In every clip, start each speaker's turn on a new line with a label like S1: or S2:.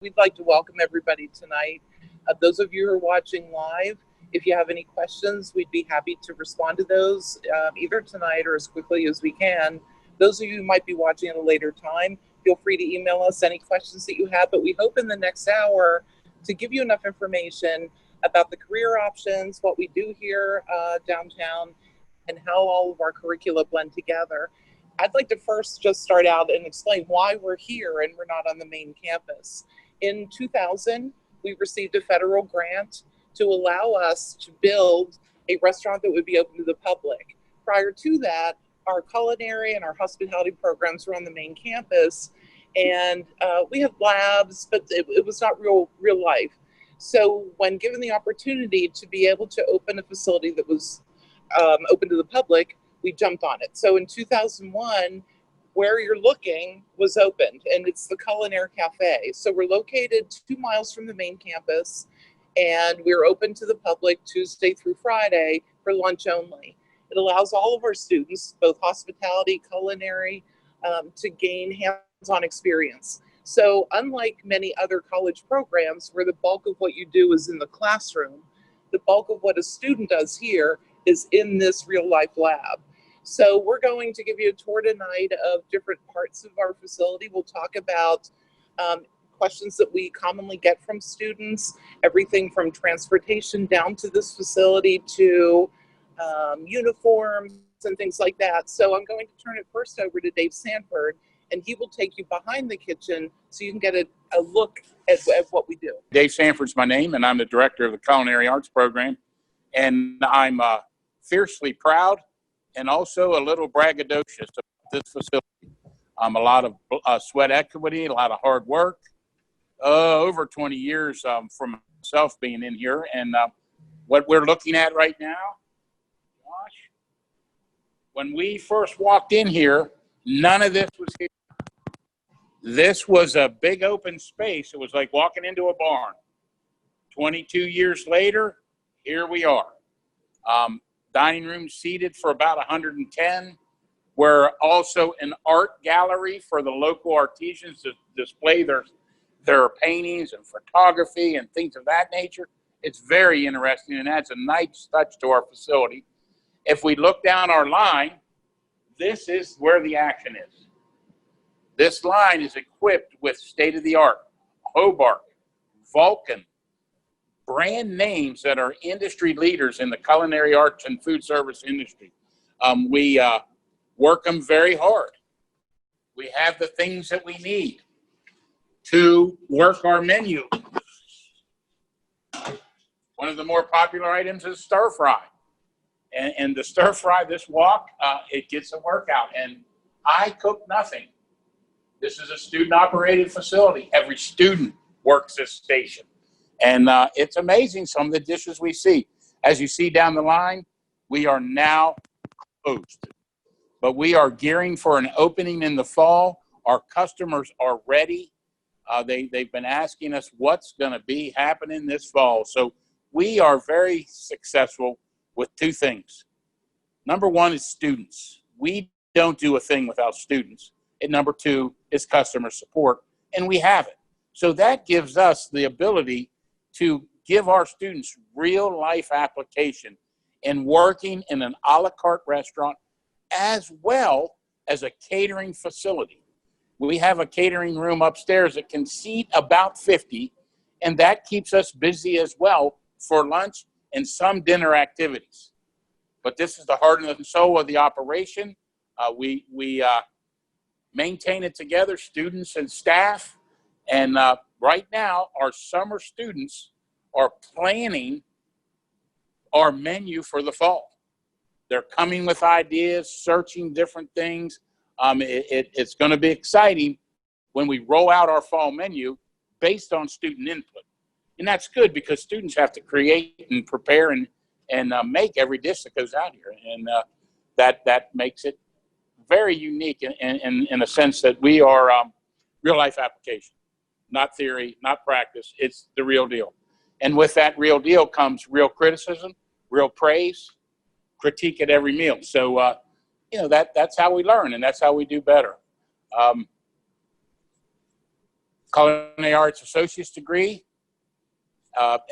S1: We'd like to welcome everybody tonight. Those of you who are watching live, if you have any questions, we'd be happy to respond to those either tonight or as quickly as we can. Those of you who might be watching at a later time, feel free to email us any questions that you have, but we hope in the next hour to give you enough information about the career options, what we do here downtown, and how all of our curricula blend together. I'd like to first just start out and explain why we're here and we're not on the main campus. In 2000, we received a federal grant to allow us to build a restaurant that would be open to the public. Prior to that, our culinary and our hospitality programs were on the main campus, and we had labs, but it was not real life. So when given the opportunity to be able to open a facility that was open to the public, we jumped on it. So in 2001, where you're looking was opened, and it's the Culinaire Cafe. So we're located 2 miles from the main campus, and we're open to the public Tuesday through Friday for lunch only. It allows all of our students, both hospitality, culinary, to gain hands-on experience. So unlike many other college programs where the bulk of what you do is in the classroom, the bulk of what a student does here is in this real-life lab. So we're going to give you a tour tonight of different parts of our facility. We'll talk about questions that we commonly get from students, everything from transportation down to this facility to uniforms and things like that. So I'm going to turn it first over to Dave Sanford, and he will take you behind the kitchen so you can get a look at what we do.
S2: Dave Sanford's my name, and I'm the director of the Culinary Arts Program. And I'm fiercely proud and also a little braggadocious of this facility. A lot of sweat equity, a lot of hard work. Over 20 years from myself being in here. And what we're looking at right now, Josh, when we first walked in here, none of this was here. This was a big open space. It was like walking into a barn. 22 years later, here we are. Dining room seated for about 110. We're also an art gallery for the local artisans to display their paintings and photography and things of that nature. It's very interesting and adds a nice touch to our facility. If we look down our line, this is where the action is. This line is equipped with state-of-the-art Hobart, Vulcan, brand names that are industry leaders in the culinary arts and food service industry. We work them very hard. We have the things that we need to work our menu. One of the more popular items is stir fry. And the stir fry, this walk, it gets a workout. And I cook nothing. This is a student-operated facility. Every student works this station. And it's amazing some of the dishes we see. As you see down the line, we are now closed. But we are gearing for an opening in the fall. Our customers are ready. They've been asking us what's going to be happening this fall. So we are very successful with two things. Number one is students. We don't do a thing without students. And number two is customer support, and we have it. So that gives us the ability to give our students real life application in working in an a la carte restaurant as well as a catering facility. We have a catering room upstairs that can seat about 50, and that keeps us busy as well for lunch and some dinner activities. But this is the heart and soul of the operation. We maintain it together, students and staff. And right now, our summer students are planning our menu for the fall. They're coming with ideas, searching different things. It's going to be exciting when we roll out our fall menu based on student input. And that's good because students have to create and prepare and make every dish that goes out here. And that makes it very unique in a sense that we are real life application, not theory, not practice. It's the real deal. And with that real deal comes real criticism, real praise, critique at every meal. So, that's how we learn and that's how we do better. Culinary Arts Associate's degree.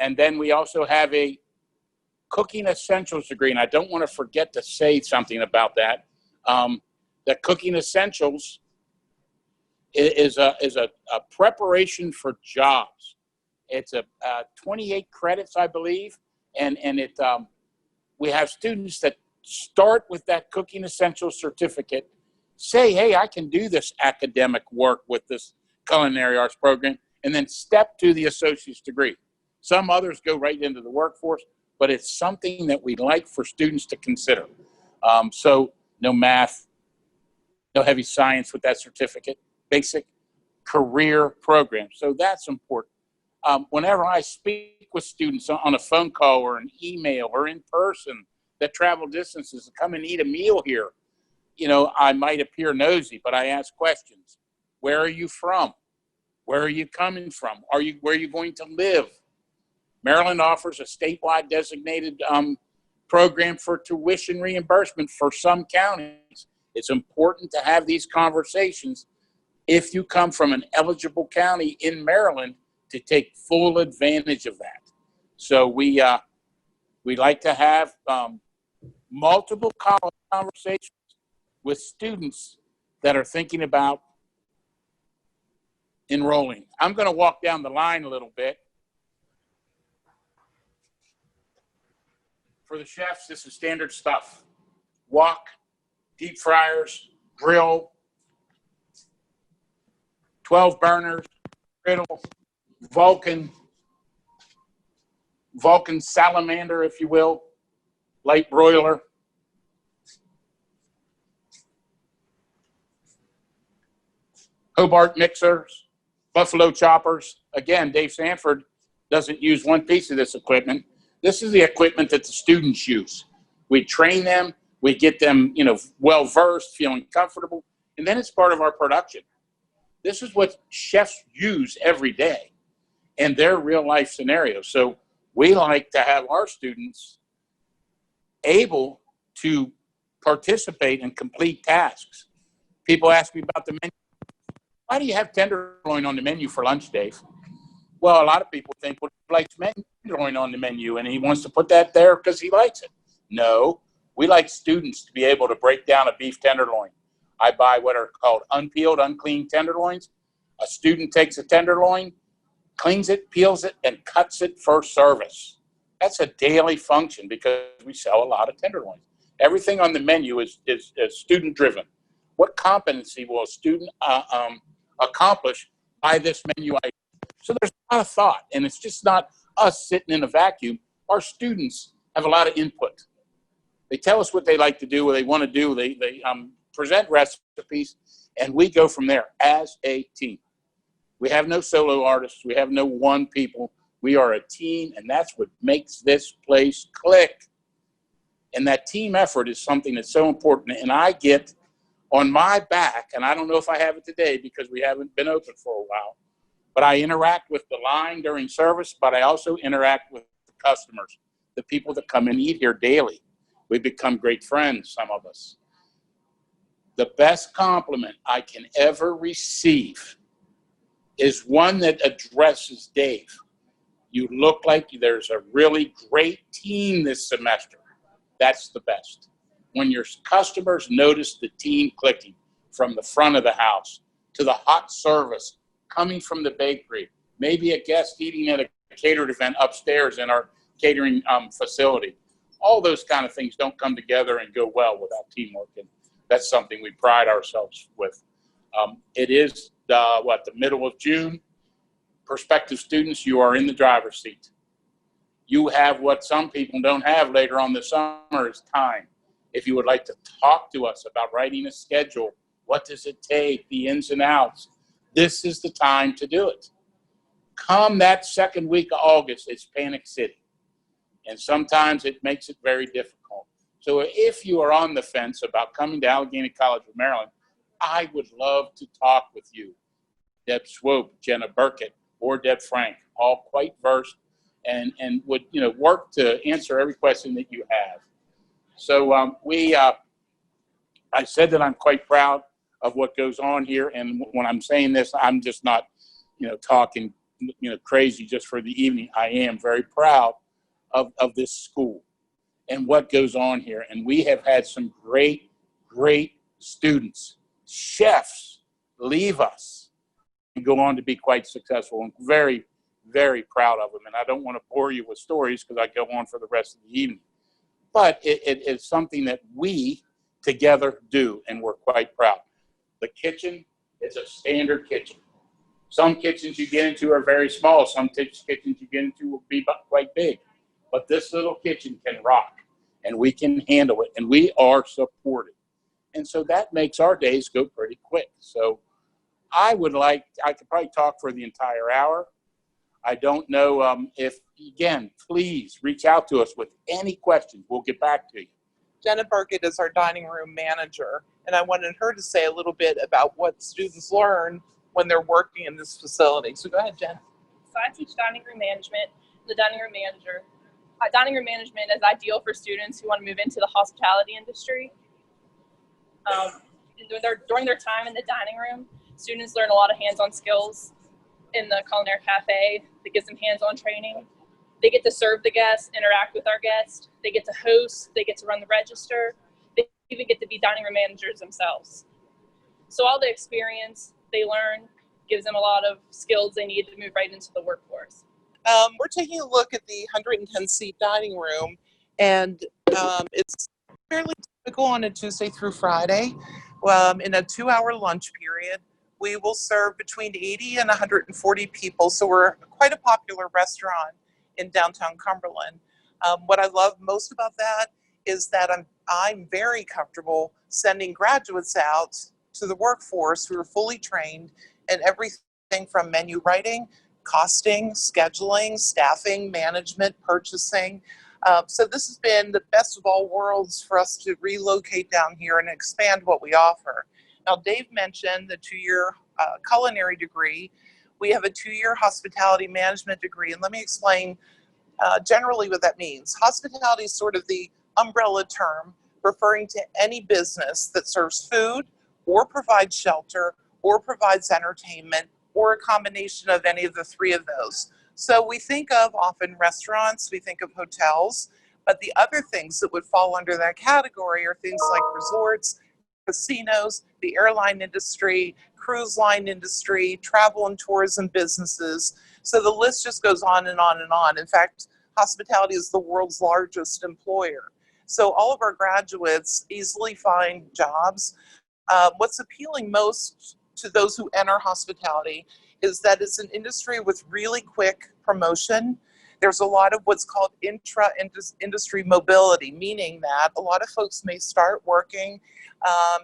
S2: And then we also have a Cooking Essentials degree. And I don't want to forget to say something about that. The Cooking Essentials is a preparation for jobs. It's a 28 credits, I believe. And we have students that start with that Cooking Essentials certificate, say, hey, I can do this academic work with this culinary arts program, and then step to the associate's degree. Some others go right into the workforce, but it's something that we'd like for students to consider. So no math, no heavy science with that certificate, basic career program. So that's important. Whenever I speak with students on a phone call or an email or in person that travel distances to come and eat a meal here, you know, I might appear nosy, but I ask questions. Where are you from? Where are you coming from? Where are you going to live? Maryland offers a statewide designated program for tuition reimbursement for some counties. It's important to have these conversations if you come from an eligible county in Maryland to take full advantage of that. So we like to have multiple college conversations with students that are thinking about enrolling. I'm going to walk down the line a little bit. For the chefs, this is standard stuff. Wok, deep fryers, grill, 12 burners, griddle, Vulcan salamander, if you will, light broiler. Hobart mixers, buffalo choppers. Again, Dave Sanford doesn't use one piece of this equipment. This is the equipment that the students use. We train them, we get them, you know, well-versed, feeling comfortable, and then it's part of our production. This is what chefs use every day in their real-life scenarios. So we like to have our students able to participate and complete tasks. People ask me about the menu. Why do you have tenderloin on the menu for lunch, Dave? Well, a lot of people think, well, he likes tenderloin on the menu and he wants to put that there because he likes it. No, we like students to be able to break down a beef tenderloin. I buy what are called unpeeled, unclean tenderloins. A student takes a tenderloin, cleans it, peels it, and cuts it for service. That's a daily function because we sell a lot of tenderloins. Everything on the menu is student-driven. What competency will a student accomplish by this menu item? So there's a lot of thought, and it's just not us sitting in a vacuum. Our students have a lot of input. They tell us what they like to do, what they want to do. They present recipes, and we go from there as a team. We have no solo artists. We have no one people. We are a team, and that's what makes this place click. And that team effort is something that's so important. And I get on my back, and I don't know if I have it today because we haven't been open for a while, but I interact with the line during service, but I also interact with the customers, the people that come and eat here daily. We become great friends, some of us. The best compliment I can ever receive is one that addresses Dave. You look like there's a really great team this semester. That's the best. When your customers notice the team clicking from the front of the house to the hot service coming from the bakery, maybe a guest eating at a catered event upstairs in our catering facility. All those kind of things don't come together and go well without teamwork, and that's something we pride ourselves with. It is the middle of June. Prospective students, you are in the driver's seat. You have what some people don't have later on this summer is time. If you would like to talk to us about writing a schedule, what does it take, the ins and outs, this is the time to do it. Come that second week of August, it's Panic City. And sometimes it makes it very difficult. So if you are on the fence about coming to Allegheny College of Maryland, I would love to talk with you. Deb Swope, Jenna Burkett, or Deb Frank, all quite versed and would work to answer every question that you have. So I said that I'm quite proud of what goes on here, and when I'm saying this, I'm just not talking, crazy just for the evening. I am very proud of this school and what goes on here. And we have had some great, great students, chefs leave us and go on to be quite successful, and very, very proud of them. And I don't want to bore you with stories because I go on for the rest of the evening. But it is something that we together do, and we're quite proud. The kitchen is a standard kitchen. Some kitchens you get into are very small. Some kitchens you get into will be quite big. But this little kitchen can rock, and we can handle it, and we are supported. And so that makes our days go pretty quick. So I could probably talk for the entire hour. I don't know if, again, please reach out to us with any questions. We'll get back to you.
S1: Jenna Burkett is our dining room manager, and I wanted her to say a little bit about what students learn when they're working in this facility. So go ahead, Jen.
S3: So I teach dining room management, the dining room manager. Dining room management is ideal for students who want to move into the hospitality industry. During their time in the dining room, students learn a lot of hands-on skills in the Culinaire Cafe that gives them hands-on training. They get to serve the guests, interact with our guests. They get to host. They get to run the register. They even get to be dining room managers themselves. So all the experience they learn gives them a lot of skills they need to move right into the workforce.
S1: We're taking a look at the 110-seat dining room, and it's fairly typical on a Tuesday through Friday. In a 2-hour lunch period, we will serve between 80 and 140 people, so we're quite a popular restaurant in downtown Cumberland. What I love most about that is that I'm very comfortable sending graduates out to the workforce who are fully trained in everything from menu writing, costing, scheduling, staffing, management, purchasing. So this has been the best of all worlds for us to relocate down here and expand what we offer. Now, Dave mentioned the 2-year culinary degree. We have a 2-year hospitality management degree, and let me explain generally what that means. Hospitality is sort of the umbrella term referring to any business that serves food or provides shelter or provides entertainment or a combination of any of the three of those. So we think of often restaurants, we think of hotels, but the other things that would fall under that category are things like resorts, casinos, the airline industry, cruise line industry, travel and tourism businesses. So the list just goes on and on and on. In fact, hospitality is the world's largest employer. So all of our graduates easily find jobs. What's appealing most to those who enter hospitality is that it's an industry with really quick promotion. There's a lot of what's called intra-industry mobility, meaning that a lot of folks may start working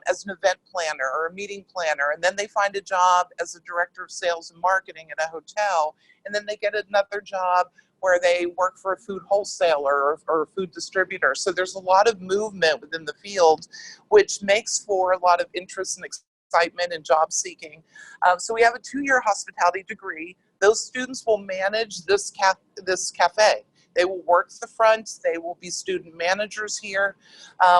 S1: as an event planner or a meeting planner, and then they find a job as a director of sales and marketing at a hotel, and then they get another job where they work for a food wholesaler or a food distributor. So there's a lot of movement within the field, which makes for a lot of interest and excitement and job seeking. So we have a 2-year hospitality degree. Those students will manage this cafe. They will work the front. They will be student managers here.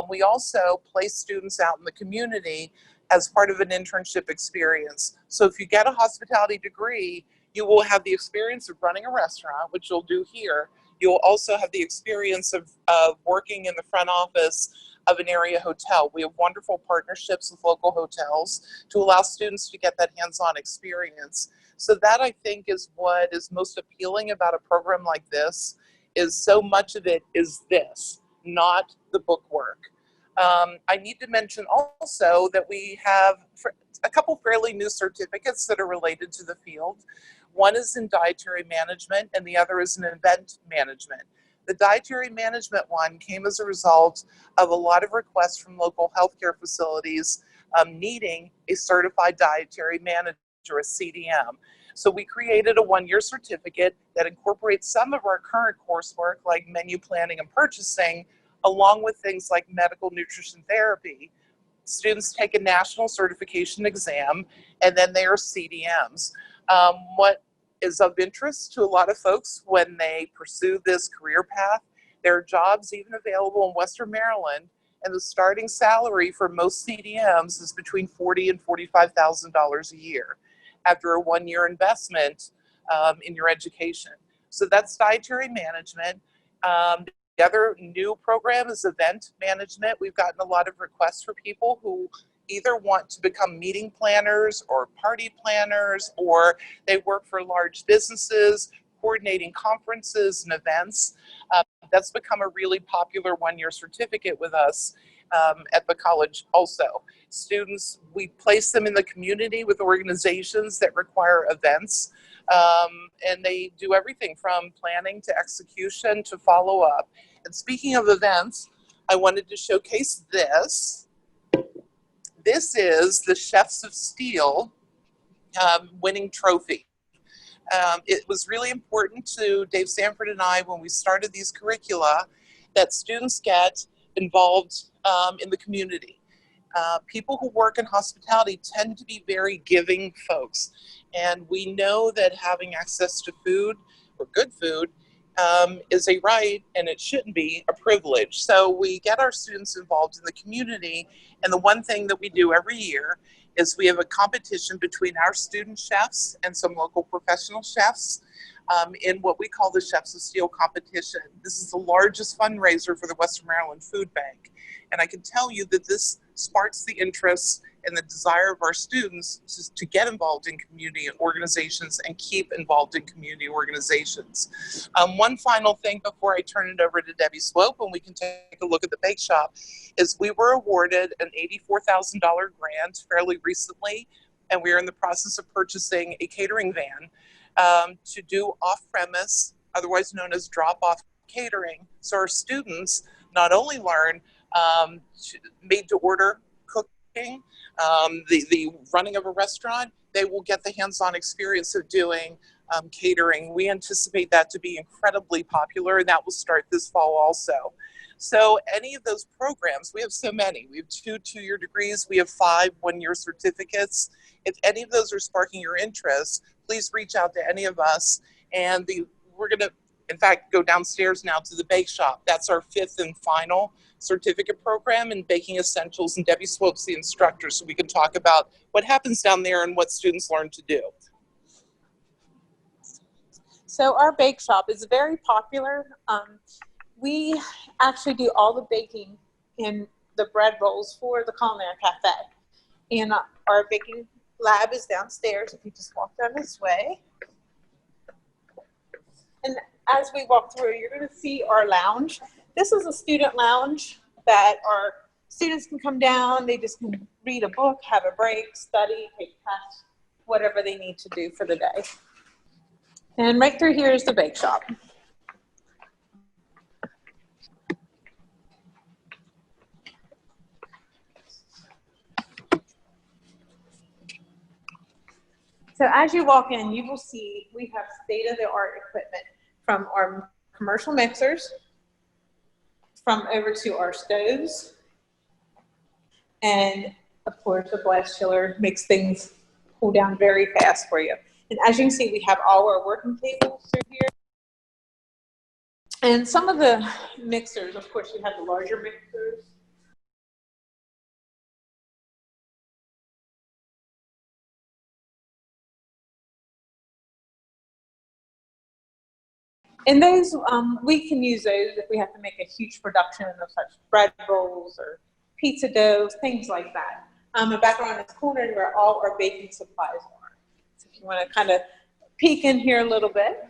S1: We also place students out in the community as part of an internship experience. So if you get a hospitality degree, you will have the experience of running a restaurant, which you'll do here. You'll also have the experience of working in the front office of an area hotel. We have wonderful partnerships with local hotels to allow students to get that hands-on experience. So that, I think, is what is most appealing about a program like this, is so much of it is this, not the book work. I need to mention also that we have a couple fairly new certificates that are related to the field. One is in dietary management and the other is in event management. The dietary management one came as a result of a lot of requests from local healthcare facilities needing a certified dietary manager, a CDM. So we created a 1-year certificate that incorporates some of our current coursework like menu planning and purchasing, along with things like medical nutrition therapy. Students take a national certification exam and then they are CDMs. What is of interest to a lot of folks when they pursue this career path, there are jobs even available in Western Maryland, and the starting salary for most CDMs is between $40,000 and $45,000 a year. after a 1-year investment in your education. So that's dietary management. The other new program is event management. We've gotten a lot of requests for people who either want to become meeting planners or party planners, or they work for large businesses, coordinating conferences and events. That's become a really popular 1-year certificate with us at the college also. Students, we place them in the community with organizations that require events, and they do everything from planning to execution to follow up. And speaking of events, I wanted to showcase this. This is the Chefs of Steel winning trophy. It was really important to Dave Sanford and I when we started these curricula that students get involved in the community. People who work in hospitality tend to be very giving folks, and we know that having access to food, or good food, is a right, and it shouldn't be a privilege. So we get our students involved in the community, and the one thing that we do every year is we have a competition between our student chefs and some local professional chefs in what we call the Chefs of Steel competition. This is the largest fundraiser for the Western Maryland Food Bank. And I can tell you that this sparks the interest and the desire of our students to get involved in community organizations and keep involved in community organizations. One final thing before I turn it over to Debbie Swope and we can take a look at the bake shop is we were awarded an $84,000 grant fairly recently, and we are in the process of purchasing a catering van to do off-premise, otherwise known as drop-off catering. So our students not only learn made-to-order cooking, the running of a restaurant, they will get the hands-on experience of doing catering. We anticipate that to be incredibly popular, and that will start this fall also. So any of those programs, we have so many. We have 2 2-year degrees, we have 5 1-year certificates. If any of those are sparking your interest, please reach out to any of us. And we're gonna, in fact, go downstairs now to the bake shop. That's our 5th and final certificate program in baking essentials, and Debbie Swope's the instructor, so we can talk about what happens down there and what students learn to do.
S4: So our bake shop is very popular. We actually do all the baking in the bread rolls for the Culinaire Cafe. And our baking lab is downstairs if you just walk down this way. And as we walk through, you're going to see our lounge. This is a student lounge that our students can come down. They just can read a book, have a break, study, take tests, whatever they need to do for the day. And right through here is the bake shop. So as you walk in, you will see we have state-of-the-art equipment from our commercial mixers, from over to our stoves, and of course the blast chiller makes things cool down very fast for you. And as you can see, we have all our working tables through here. And some of the mixers, of course, you have the larger mixers. And those, we can use those if we have to make a huge production of such bread rolls or pizza dough, things like that. And back around this corner where all our baking supplies are. So if you want to kind of peek in here a little bit.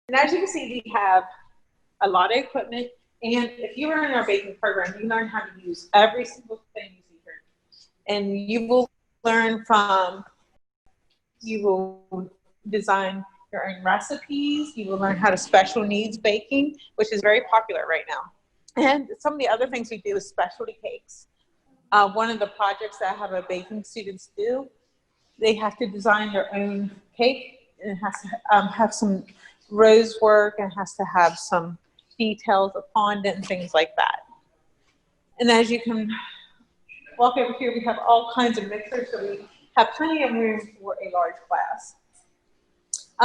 S4: And as you can see, we have a lot of equipment. And if you are in our baking program, you learn how to use every single thing you see here. And you will learn from, you will design your own recipes. You will learn how to special needs baking, which is very popular right now. And some of the other things we do is specialty cakes. One of the projects that I have our baking students do, they have to design their own cake, and it has to have some rose work, and has to have some details of fondant and things like that. And as you can walk over here, we have all kinds of mixers, so we have plenty of room for a large class.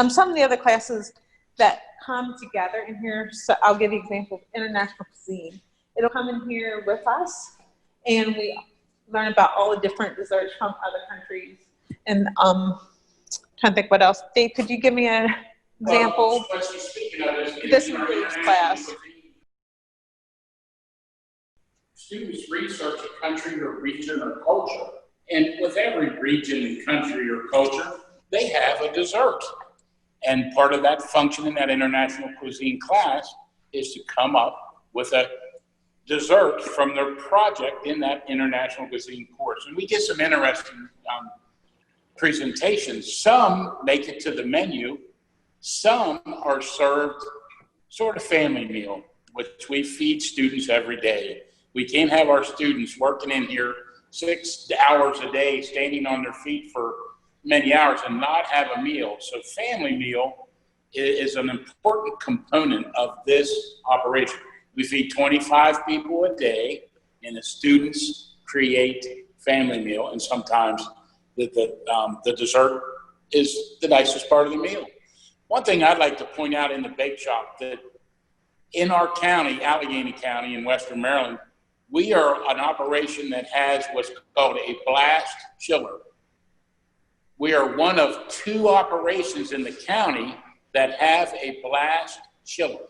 S4: Some of the other classes that come together in here, so I'll give you an example of international cuisine. It'll come in here with us, and we learn about all the different desserts from other countries. And trying to think what else. Dave, could you give me an example?
S2: Well, what she's speaking of is
S4: This
S2: in our
S4: includes
S2: international
S4: class.
S2: cuisine, students research a country or region or culture. And with every region and country or culture, they have a dessert. And part of that function in that international cuisine class is to come up with a dessert from their project in that international cuisine course. And we get some interesting presentations. Some make it to the menu. Some are served sort of family meal, which we feed students every day. We can't have our students working in here 6 hours a day, standing on their feet for many hours and not have a meal. So family meal is an important component of this operation. We feed 25 people a day, and the students create family meal, and sometimes the dessert is the nicest part of the meal. One thing I'd like to point out in the bake shop, that in our county, Allegheny County in Western Maryland, we are an operation that has what's called a blast chiller. We are one of 2 operations in the county that have a blast chiller.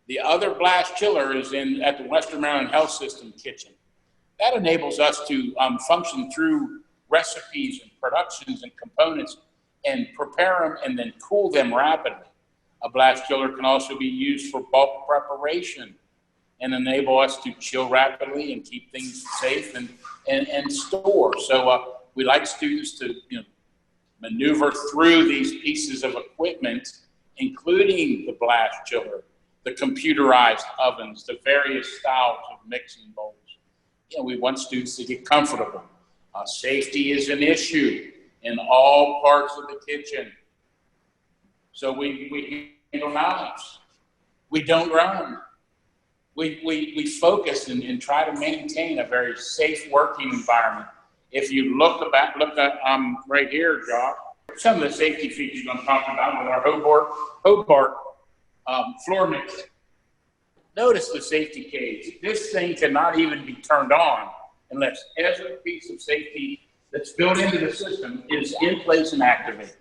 S2: The other blast chiller is at the Western Maryland Health System kitchen. That enables us to function through recipes and productions and components and prepare them and then cool them rapidly. A blast chiller can also be used for bulk preparation and enable us to chill rapidly and keep things safe and store. So we like students to maneuver through these pieces of equipment, including the blast chiller, the computerized ovens, the various styles of mixing bowls. We want students to get comfortable. Safety is an issue in all parts of the kitchen. So we handle knives. We don't run. We focus and try to maintain a very safe working environment. If you look at right here, Josh, some of the safety features I'm talking about with our Hobart floor mixer. Notice the safety cage. This thing cannot even be turned on unless every piece of safety that's built into the system is in place and activated.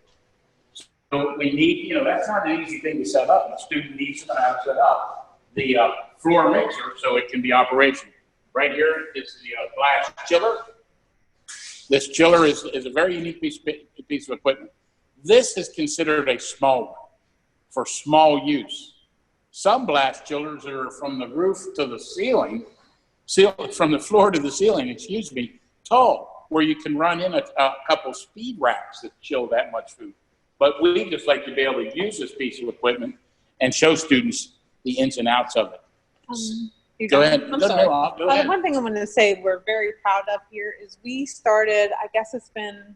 S2: So we need, that's not an easy thing to set up. The student needs to know how to set up the floor mixer so it can be operational. Right here is the blast chiller. This chiller is a very unique piece of equipment. This is considered a small one for small use. Some blast chillers are from the roof to the ceiling, from the floor to the ceiling, tall, where you can run in a couple speed racks that chill that much food. But we just like to be able to use this piece of equipment and show students the ins and outs of it. Go ahead.
S4: I'm sorry.
S2: Go ahead.
S4: One thing I want to say we're very proud of here is we started, I guess it's been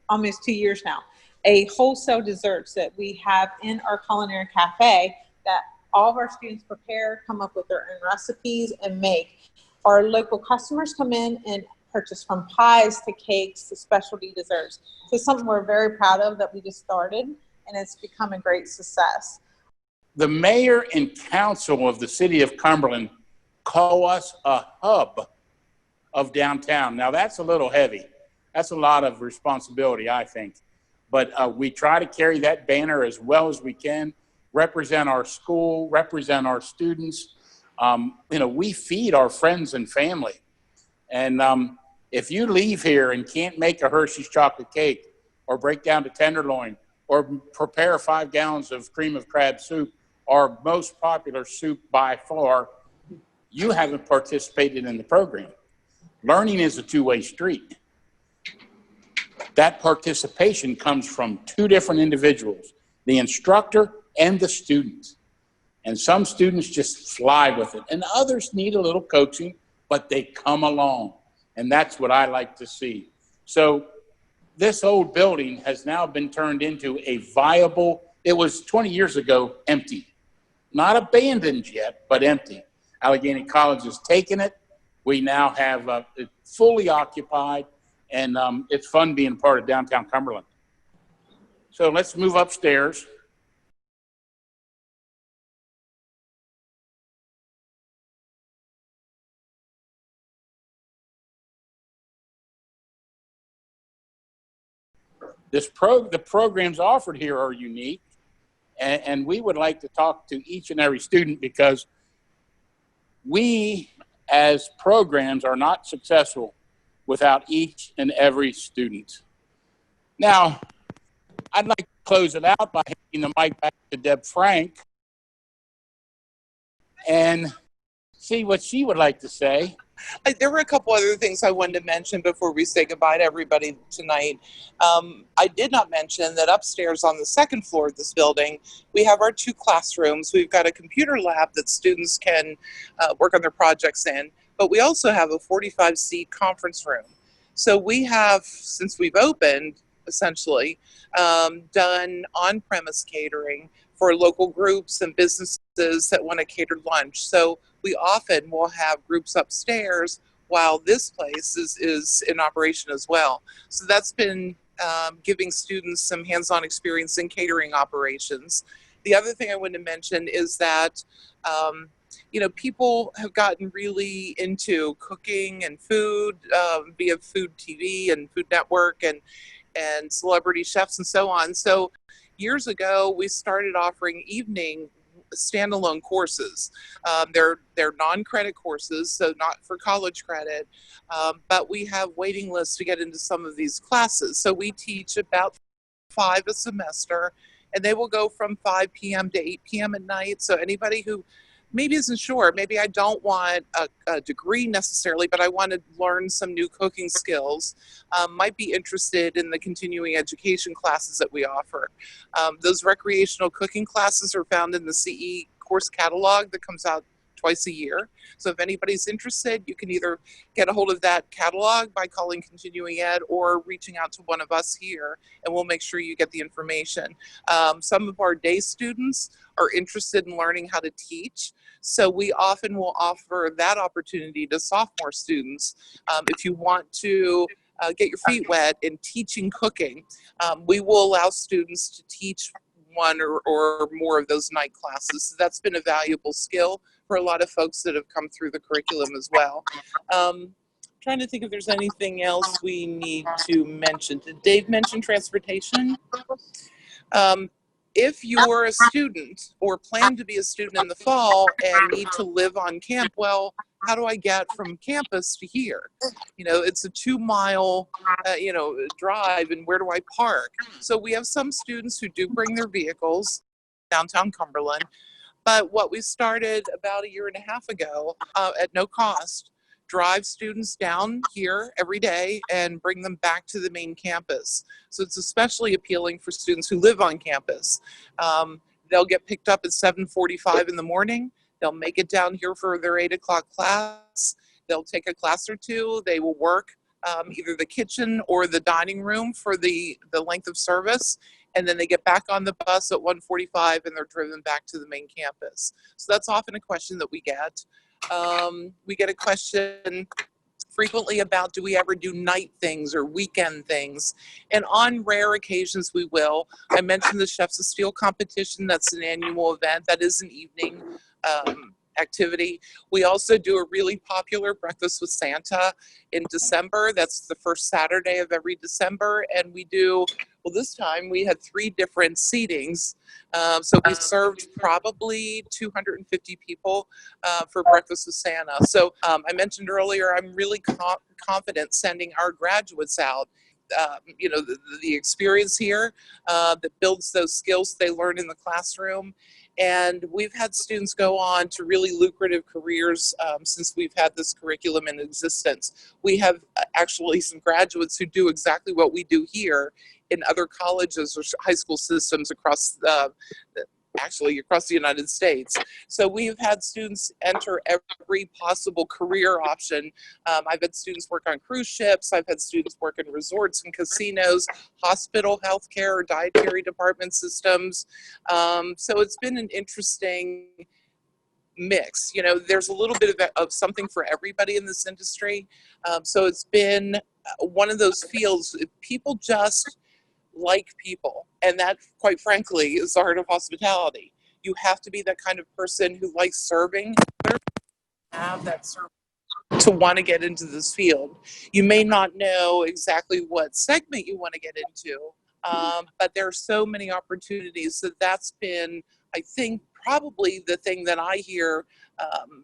S4: almost 2 years now, a wholesale desserts that we have in our Culinary Cafe that all of our students prepare, come up with their own recipes, and make. Our local customers come in and purchase from pies to cakes to specialty desserts. So it's something we're very proud of that we just started, and it's become a great success.
S2: The mayor and council of the city of Cumberland call us a hub of downtown. Now that's a little heavy. That's a lot of responsibility, I think. But we try to carry that banner as well as we can, represent our school, represent our students. We feed our friends and family. And if you leave here and can't make a Hershey's chocolate cake or break down to tenderloin or prepare 5 gallons of cream of crab soup, our most popular soup by far, you haven't participated in the program. Learning is a two-way street. That participation comes from 2 different individuals, the instructor and the student. And some students just fly with it, and others need a little coaching, but they come along. And that's what I like to see. So this old building has now been turned into a viable, it was 20 years ago empty. Not abandoned yet, but empty. Allegheny College has taken it. We now have it fully occupied, and it's fun being part of downtown Cumberland. So let's move upstairs. The programs offered here are unique, and we would like to talk to each and every student because we as programs are not successful without each and every student. Now, I'd like to close it out by handing the mic back to Deb Frank and see what she would like to say.
S1: There were a couple other things I wanted to mention before we say goodbye to everybody tonight. I did not mention that upstairs on the second floor of this building, we have our 2 classrooms. We've got a computer lab that students can work on their projects in, but we also have a 45-seat conference room. So we have, since we've opened, essentially, done on-premise catering for local groups and businesses that want to cater lunch. So we often will have groups upstairs while this place is in operation as well. So that's been giving students some hands-on experience in catering operations. The other thing I wanted to mention is that people have gotten really into cooking and food via Food TV and Food Network and celebrity chefs and so on. So years ago, we started offering evening standalone courses. They're non-credit courses, so not for college credit, but we have waiting lists to get into some of these classes. So we teach about 5 a semester, and they will go from 5 p.m. to 8 p.m. at night. So anybody who maybe isn't sure, maybe I don't want a degree necessarily, but I want to learn some new cooking skills, might be interested in the continuing education classes that we offer. Those recreational cooking classes are found in the CE course catalog that comes out twice a year. So if anybody's interested, you can either get a hold of that catalog by calling Continuing Ed or reaching out to one of us here, and we'll make sure you get the information. Some of our day students are interested in learning how to teach, so we often will offer that opportunity to sophomore students. If you want to get your feet wet in teaching cooking, we will allow students to teach one or more of those night classes. So that's been a valuable skill for a lot of folks that have come through the curriculum as well. Trying to think if there's anything else we need to mention. Did Dave mention transportation? If you're a student or plan to be a student in the fall and need to live on camp, well, how do I get from campus to here? It's a 2-mile, drive, and where do I park? So we have some students who do bring their vehicles downtown Cumberland, but what we started about 1.5 years ago at no cost, drive students down here every day and bring them back to the main campus. So it's especially appealing for students who live on campus. They'll get picked up at 7:45 in the morning. They'll make it down here for their 8 o'clock class. They'll take a class or two. They will work either the kitchen or the dining room for the length of service. And then they get back on the bus at 1:45 and they're driven back to the main campus. So that's often a question that we get. We get a question frequently about, do we ever do night things or weekend things? And on rare occasions we will. I mentioned the Chefs of Steel competition. That's an annual event. That is an evening activity. We also do a really popular Breakfast with Santa in December. That's the first Saturday of every December. And we do, well, this time we had 3 different seatings. So we served probably 250 people for Breakfast with Santa. So I mentioned earlier, I'm really confident sending our graduates out. The experience here that builds those skills they learn in the classroom. And we've had students go on to really lucrative careers since we've had this curriculum in existence. We have actually some graduates who do exactly what we do here in other colleges or high school systems across across the United States. So we've had students enter every possible career option. I've had students work on cruise ships. I've had students work in resorts and casinos, hospital, healthcare, dietary department systems. So it's been an interesting mix. There's a little bit of something for everybody in this industry. So it's been one of those fields, people just like people, and that, quite frankly, is the art of hospitality. You have to be that kind of person who likes serving, have that service to want to get into this field. You may not know exactly what segment you want to get into, But there are so many opportunities. So that's been, I think, probably the thing that I hear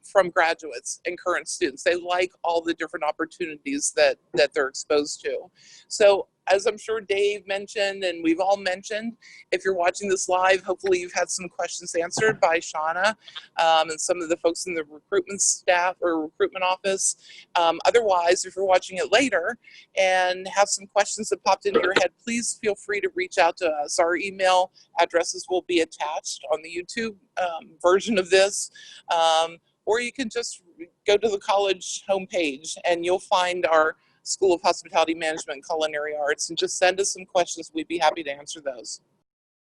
S1: from graduates and current students. They like all the different opportunities that they're exposed to. So as I'm sure Dave mentioned, and we've all mentioned, if you're watching this live, hopefully you've had some questions answered by Shauna and some of the folks in the recruitment staff or recruitment office. Otherwise, if you're watching it later and have some questions that popped into your head, please feel free to reach out to us. Our email addresses will be attached on the YouTube version of this, or you can just go to the college homepage and you'll find our School of Hospitality Management and Culinary Arts, and just send us some questions. We'd be happy to answer those.